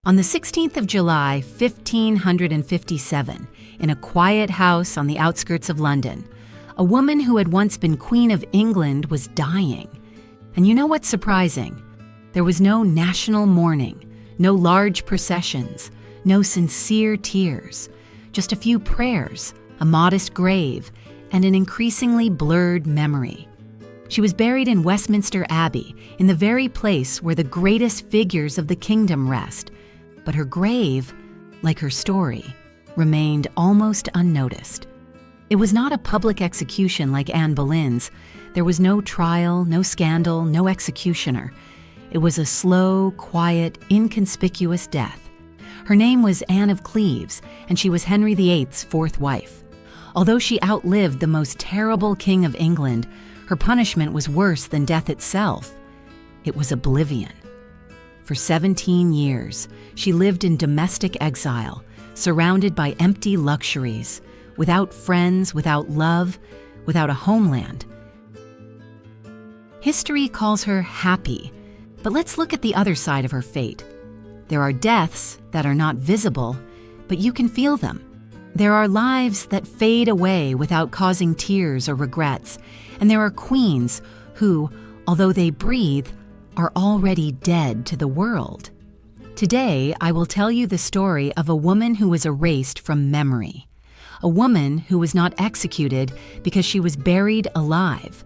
On the 16th of July, 1557, in a quiet house on the outskirts of London, a woman who had once been Queen of England was dying. And you know what's surprising? There was no national mourning, no large processions, no sincere tears, just a few prayers, a modest grave, and an increasingly blurred memory. She was buried in Westminster Abbey, in the very place where the greatest figures of the kingdom rest, but her grave, like her story, remained almost unnoticed. It was not a public execution like Anne Boleyn's. There was no trial, no scandal, no executioner. It was a slow, quiet, inconspicuous death. Her name was Anne of Cleves, and she was Henry VIII's fourth wife. Although she outlived the most terrible king of England, her punishment was worse than death itself. It was oblivion. For 17 years, she lived in domestic exile, surrounded by empty luxuries, without friends, without love, without a homeland. History calls her happy, but let's look at the other side of her fate. There are deaths that are not visible, but you can feel them. There are lives that fade away without causing tears or regrets, and there are queens who, although they breathe, are already dead to the world. Today, I will tell you the story of a woman who was erased from memory, a woman who was not executed because she was buried alive.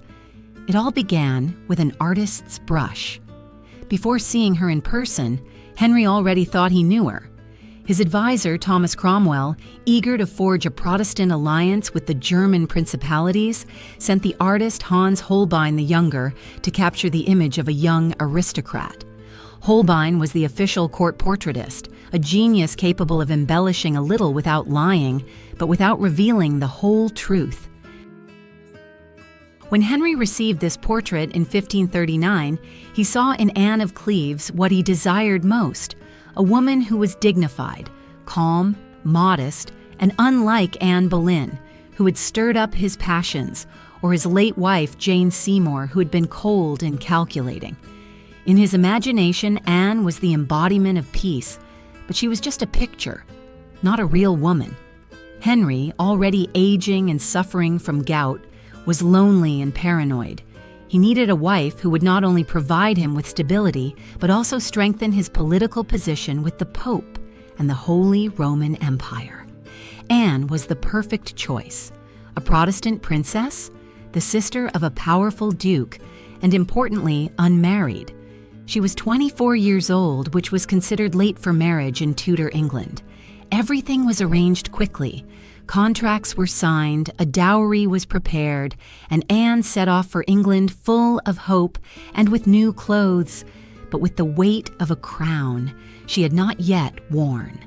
It all began with an artist's brush. Before seeing her in person, Henry already thought he knew her. His advisor, Thomas Cromwell, eager to forge a Protestant alliance with the German principalities, sent the artist Hans Holbein the Younger to capture the image of a young aristocrat. Holbein was the official court portraitist, a genius capable of embellishing a little without lying, but without revealing the whole truth. When Henry received this portrait in 1539, he saw in Anne of Cleves what he desired most, a woman who was dignified, calm, modest, and unlike Anne Boleyn, who had stirred up his passions, or his late wife, Jane Seymour, who had been cold and calculating. In his imagination, Anne was the embodiment of peace, but she was just a picture, not a real woman. Henry, already aging and suffering from gout, was lonely and paranoid. He needed a wife who would not only provide him with stability, but also strengthen his political position with the Pope and the Holy Roman Empire. Anne was the perfect choice, a Protestant princess, the sister of a powerful duke, and importantly, unmarried. She was 24 years old, which was considered late for marriage in Tudor England. Everything was arranged quickly. Contracts were signed, a dowry was prepared, and Anne set off for England full of hope and with new clothes, but with the weight of a crown she had not yet worn.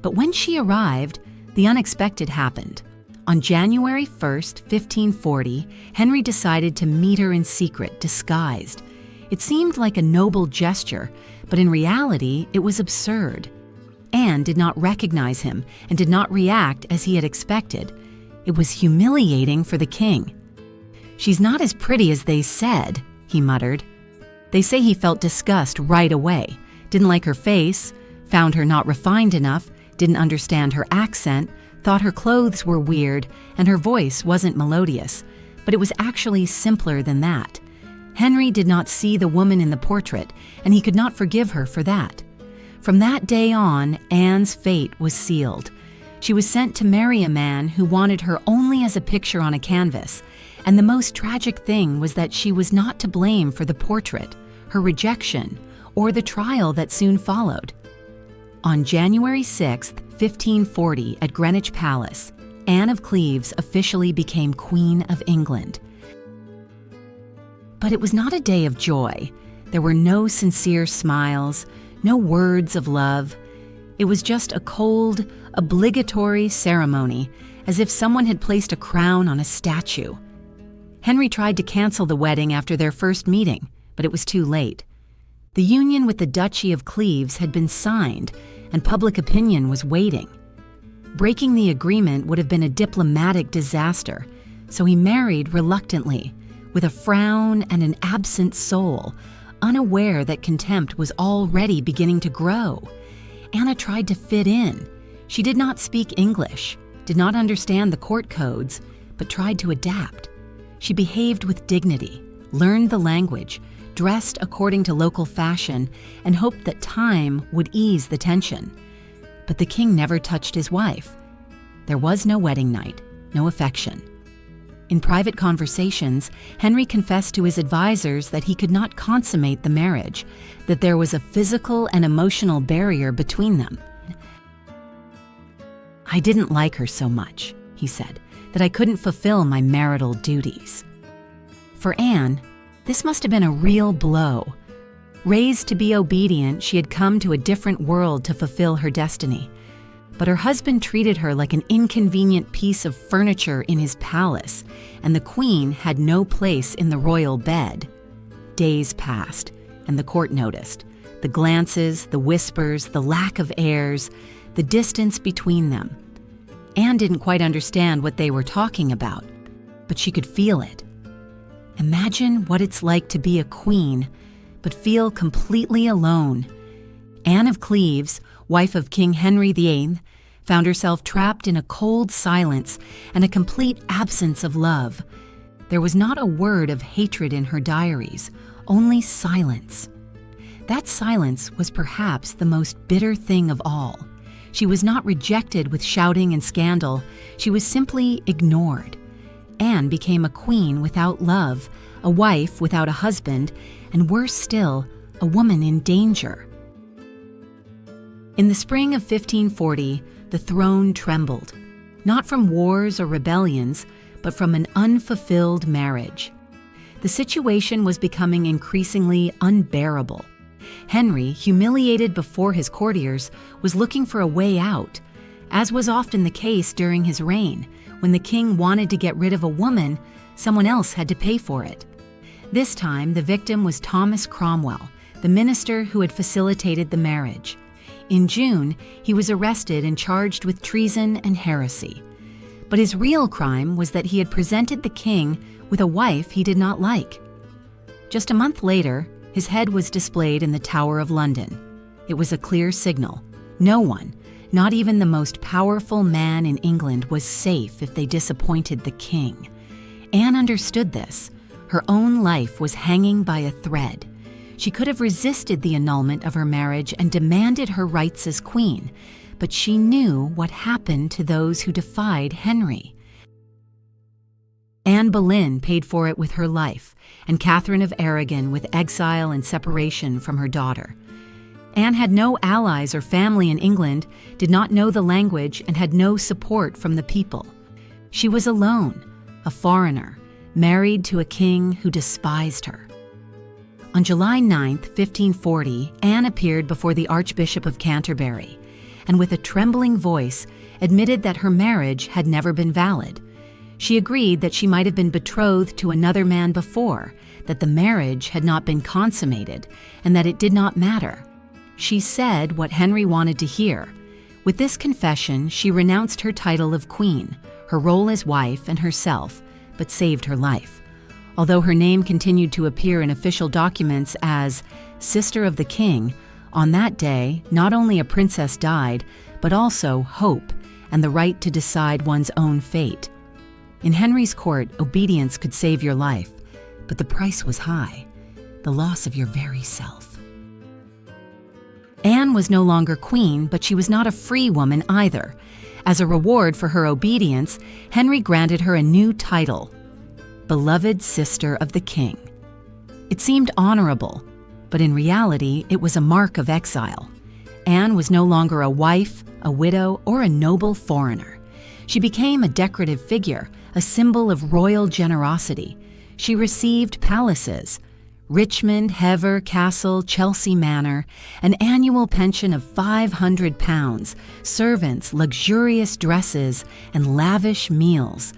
But when she arrived, the unexpected happened. On January 1st, 1540, Henry decided to meet her in secret, disguised. It seemed like a noble gesture, but in reality, it was absurd. Anne did not recognize him and did not react as he had expected. It was humiliating for the king. "She's not as pretty as they said," he muttered. They say he felt disgust right away, didn't like her face, found her not refined enough, didn't understand her accent, thought her clothes were weird, and her voice wasn't melodious. But it was actually simpler than that. Henry did not see the woman in the portrait, and he could not forgive her for that. From that day on, Anne's fate was sealed. She was sent to marry a man who wanted her only as a picture on a canvas, and the most tragic thing was that she was not to blame for the portrait, her rejection, or the trial that soon followed. On January 6, 1540, at Greenwich Palace, Anne of Cleves officially became Queen of England. But it was not a day of joy. There were no sincere smiles, no words of love. It was just a cold, obligatory ceremony, as if someone had placed a crown on a statue. Henry tried to cancel the wedding after their first meeting, but it was too late. The union with the Duchy of Cleves had been signed, and public opinion was waiting. Breaking the agreement would have been a diplomatic disaster, so he married reluctantly, with a frown and an absent soul, unaware that contempt was already beginning to grow. Anna tried to fit in. She did not speak English, did not understand the court codes, but tried to adapt. She behaved with dignity, learned the language, dressed according to local fashion, and hoped that time would ease the tension. But the king never touched his wife. There was no wedding night, no affection. In private conversations, Henry confessed to his advisors that he could not consummate the marriage, that there was a physical and emotional barrier between them. "I didn't like her so much," he said, "that I couldn't fulfill my marital duties." For Anne, this must have been a real blow. Raised to be obedient, she had come to a different world to fulfill her destiny. But her husband treated her like an inconvenient piece of furniture in his palace, and the queen had no place in the royal bed. Days passed, and the court noticed. The glances, the whispers, the lack of heirs, the distance between them. Anne didn't quite understand what they were talking about, but she could feel it. Imagine what it's like to be a queen, but feel completely alone. Anne of Cleves, wife of King Henry VIII, found herself trapped in a cold silence and a complete absence of love. There was not a word of hatred in her diaries, only silence. That silence was perhaps the most bitter thing of all. She was not rejected with shouting and scandal. She was simply ignored. Anne became a queen without love, a wife without a husband, and worse still, a woman in danger. In the spring of 1540, the throne trembled, not from wars or rebellions, but from an unfulfilled marriage. The situation was becoming increasingly unbearable. Henry, humiliated before his courtiers, was looking for a way out, as was often the case during his reign. When the king wanted to get rid of a woman, someone else had to pay for it. This time, the victim was Thomas Cromwell, the minister who had facilitated the marriage. In June, he was arrested and charged with treason and heresy. But his real crime was that he had presented the king with a wife he did not like. Just a month later, his head was displayed in the Tower of London. It was a clear signal. No one, not even the most powerful man in England, was safe if they disappointed the king. Anne understood this. Her own life was hanging by a thread. She could have resisted the annulment of her marriage and demanded her rights as queen, but she knew what happened to those who defied Henry. Anne Boleyn paid for it with her life, and Catherine of Aragon with exile and separation from her daughter. Anne had no allies or family in England, did not know the language, and had no support from the people. She was alone, a foreigner, married to a king who despised her. On July 9, 1540, Anne appeared before the Archbishop of Canterbury, and with a trembling voice admitted that her marriage had never been valid. She agreed that she might have been betrothed to another man before, that the marriage had not been consummated, and that it did not matter. She said what Henry wanted to hear. With this confession, she renounced her title of queen, her role as wife, and herself, but saved her life. Although her name continued to appear in official documents as Sister of the King, on that day, not only a princess died, but also hope and the right to decide one's own fate. In Henry's court, obedience could save your life, but the price was high, the loss of your very self. Anne was no longer queen, but she was not a free woman either. As a reward for her obedience, Henry granted her a new title, Beloved Sister of the King. It seemed honorable, but in reality, it was a mark of exile. Anne was no longer a wife, a widow, or a noble foreigner. She became a decorative figure, a symbol of royal generosity. She received palaces, Richmond, Hever Castle, Chelsea Manor, an annual pension of £500, servants, luxurious dresses, and lavish meals.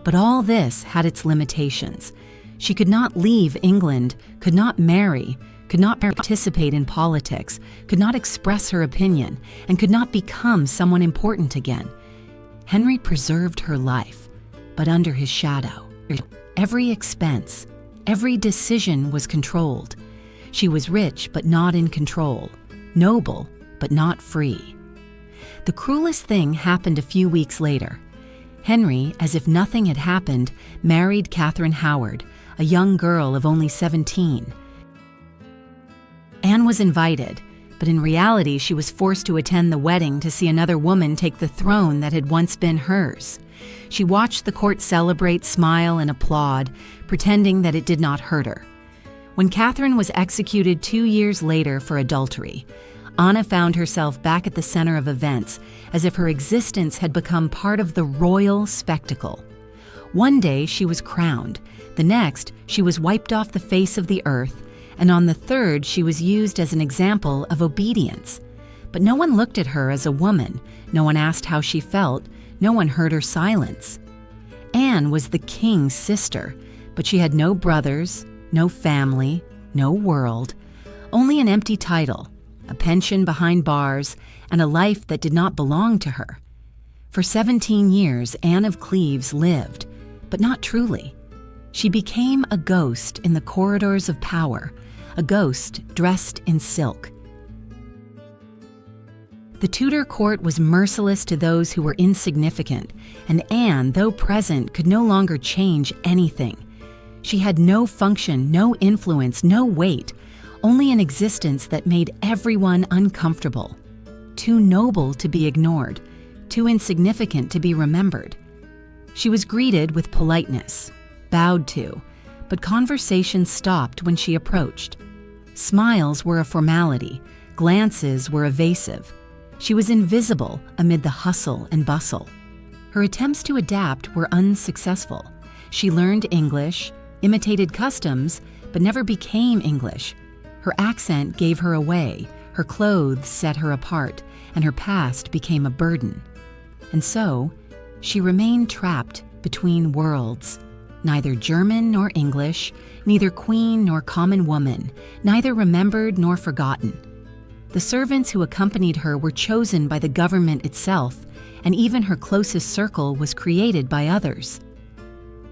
But all this had its limitations. She could not leave England, could not marry, could not participate in politics, could not express her opinion, and could not become someone important again. Henry preserved her life, but under his shadow. Every expense, every decision was controlled. She was rich but not in control, noble but not free. The cruelest thing happened a few weeks later. Henry, as if nothing had happened, married Catherine Howard, a young girl of only 17. Anne was invited, but in reality she was forced to attend the wedding to see another woman take the throne that had once been hers. She watched the court celebrate, smile, and applaud, pretending that it did not hurt her. When Catherine was executed 2 years later for adultery, Anna found herself back at the center of events, as if her existence had become part of the royal spectacle. One day she was crowned, the next she was wiped off the face of the earth, and on the third she was used as an example of obedience. But no one looked at her as a woman, no one asked how she felt, no one heard her silence. Anne was the king's sister, but she had no brothers, no family, no world, only an empty title, a pension behind bars, and a life that did not belong to her. For 17 years, Anne of Cleves lived, but not truly. She became a ghost in the corridors of power, a ghost dressed in silk. The Tudor court was merciless to those who were insignificant, and Anne, though present, could no longer change anything. She had no function, no influence, no weight, only an existence that made everyone uncomfortable. Too noble to be ignored, too insignificant to be remembered. She was greeted with politeness, bowed to, but conversation stopped when she approached. Smiles were a formality, glances were evasive. She was invisible amid the hustle and bustle. Her attempts to adapt were unsuccessful. She learned English, imitated customs, but never became English. Her accent gave her away, her clothes set her apart, and her past became a burden. And so, she remained trapped between worlds. Neither German nor English, neither queen nor common woman, neither remembered nor forgotten. The servants who accompanied her were chosen by the government itself, and even her closest circle was created by others.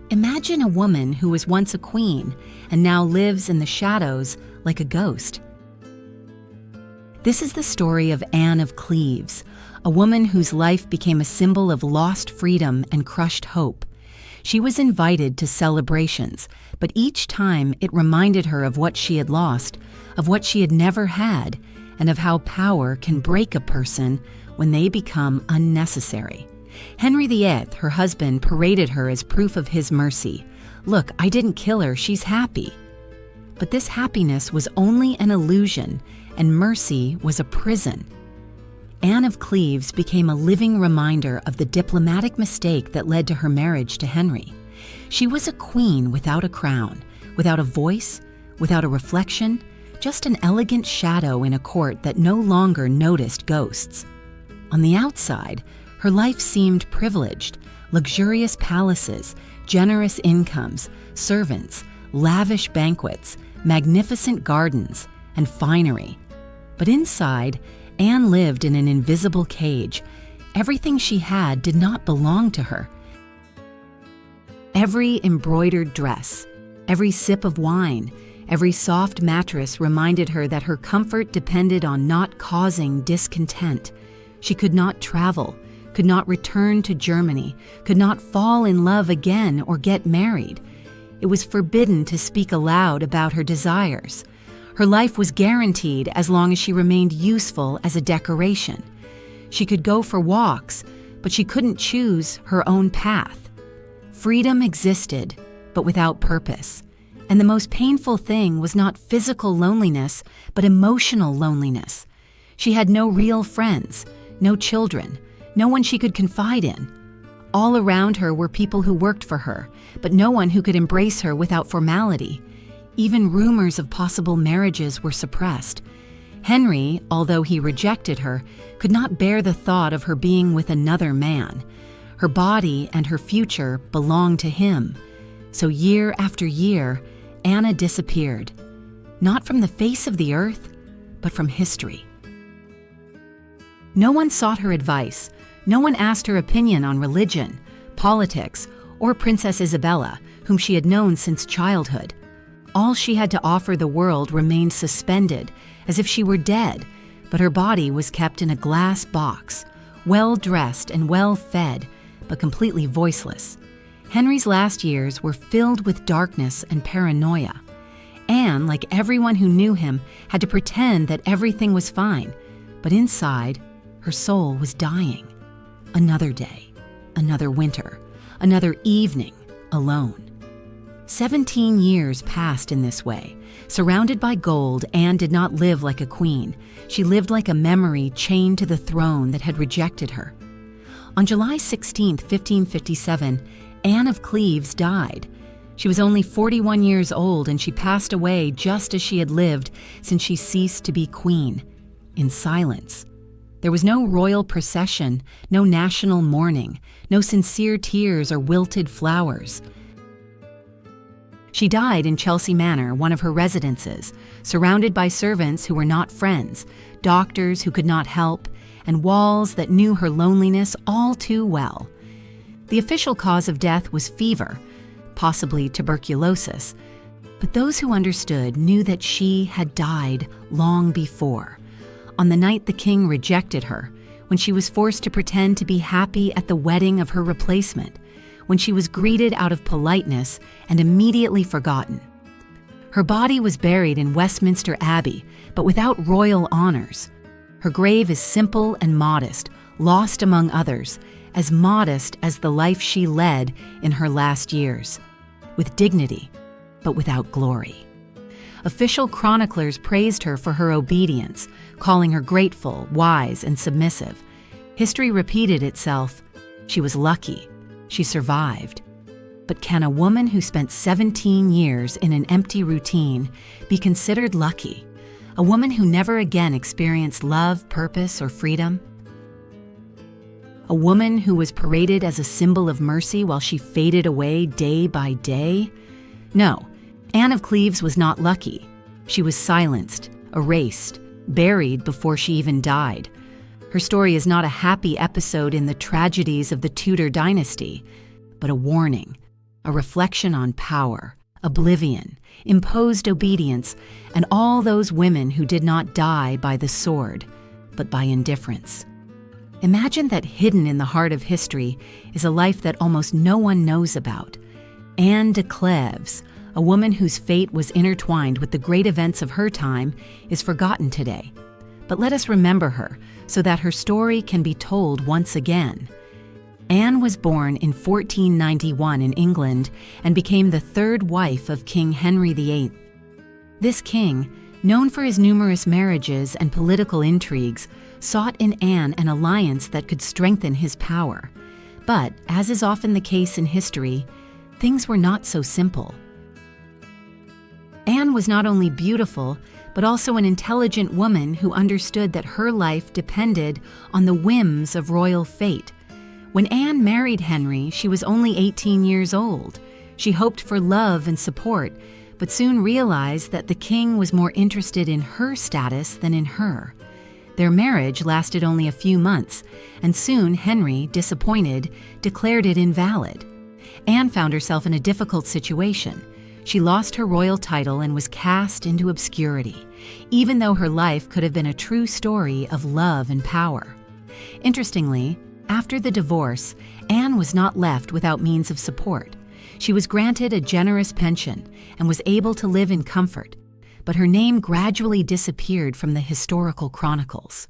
Imagine a woman who was once a queen and now lives in the shadows like a ghost. This is the story of Anne of Cleves, a woman whose life became a symbol of lost freedom and crushed hope. She was invited to celebrations, but each time it reminded her of what she had lost, of what she had never had, and of how power can break a person when they become unnecessary. Henry VIII, her husband, paraded her as proof of his mercy. "Look, I didn't kill her, she's happy." But this happiness was only an illusion, and mercy was a prison. Anne of Cleves became a living reminder of the diplomatic mistake that led to her marriage to Henry. She was a queen without a crown, without a voice, without a reflection, just an elegant shadow in a court that no longer noticed ghosts. On the outside, her life seemed privileged: luxurious palaces, generous incomes, servants, lavish banquets, magnificent gardens, and finery. But inside, Anne lived in an invisible cage. Everything she had did not belong to her. Every embroidered dress, every sip of wine, every soft mattress reminded her that her comfort depended on not causing discontent. She could not travel, could not return to Germany, could not fall in love again or get married. It was forbidden to speak aloud about her desires. Her life was guaranteed as long as she remained useful as a decoration. She could go for walks, but she couldn't choose her own path. Freedom existed, but without purpose. And the most painful thing was not physical loneliness, but emotional loneliness. She had no real friends, no children, no one she could confide in. All around her were people who worked for her, but no one who could embrace her without formality. Even rumors of possible marriages were suppressed. Henry, although he rejected her, could not bear the thought of her being with another man. Her body and her future belonged to him. So year after year, Anna disappeared, not from the face of the earth, but from history. No one sought her advice. No one asked her opinion on religion, politics, or Princess Isabella, whom she had known since childhood. All she had to offer the world remained suspended, as if she were dead, but her body was kept in a glass box, well-dressed and well-fed, but completely voiceless. Henry's last years were filled with darkness and paranoia. Anne, like everyone who knew him, had to pretend that everything was fine, but inside, her soul was dying. Another day, another winter, another evening, alone. 17 years passed in this way. Surrounded by gold, Anne did not live like a queen. She lived like a memory chained to the throne that had rejected her. On July 16, 1557, Anne of Cleves died. She was only 41 years old, and she passed away just as she had lived since she ceased to be queen, in silence. There was no royal procession, no national mourning, no sincere tears or wilted flowers. She died in Chelsea Manor, one of her residences, surrounded by servants who were not friends, doctors who could not help, and walls that knew her loneliness all too well. The official cause of death was fever, possibly tuberculosis, but those who understood knew that she had died long before, on the night the king rejected her, when she was forced to pretend to be happy at the wedding of her replacement, when she was greeted out of politeness and immediately forgotten. Her body was buried in Westminster Abbey, but without royal honors. Her grave is simple and modest, lost among others, as modest as the life she led in her last years, with dignity, but without glory. Official chroniclers praised her for her obedience, calling her grateful, wise, and submissive. History repeated itself. She was lucky. She survived. But can a woman who spent 17 years in an empty routine be considered lucky? A woman who never again experienced love, purpose, or freedom? A woman who was paraded as a symbol of mercy while she faded away day by day? No, Anne of Cleves was not lucky. She was silenced, erased, buried before she even died. Her story is not a happy episode in the tragedies of the Tudor dynasty, but a warning, a reflection on power, oblivion, imposed obedience, and all those women who did not die by the sword, but by indifference. Imagine that hidden in the heart of history is a life that almost no one knows about. Anne de Cleves, a woman whose fate was intertwined with the great events of her time, is forgotten today. But let us remember her so that her story can be told once again. Anne was born in 1491 in England and became the third wife of King Henry VIII. This king, known for his numerous marriages and political intrigues, sought in Anne an alliance that could strengthen his power. But, as is often the case in history, things were not so simple. Anne was not only beautiful, but also an intelligent woman who understood that her life depended on the whims of royal fate. When Anne married Henry, she was only 18 years old. She hoped for love and support, but soon realized that the king was more interested in her status than in her. Their marriage lasted only a few months, and soon Henry, disappointed, declared it invalid. Anne found herself in a difficult situation. She lost her royal title and was cast into obscurity, even though her life could have been a true story of love and power. Interestingly, after the divorce, Anne was not left without means of support. She was granted a generous pension and was able to live in comfort, but her name gradually disappeared from the historical chronicles.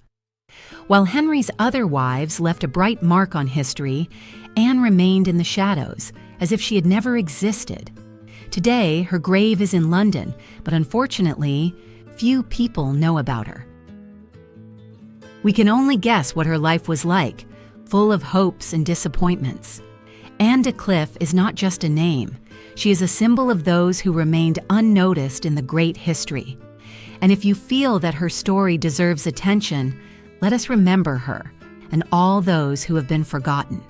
While Henry's other wives left a bright mark on history, Anne remained in the shadows, as if she had never existed. Today, her grave is in London, but unfortunately, few people know about her. We can only guess what her life was like, full of hopes and disappointments. Anne de Cleves is not just a name. She is a symbol of those who remained unnoticed in the great history. And if you feel that her story deserves attention, let us remember her and all those who have been forgotten.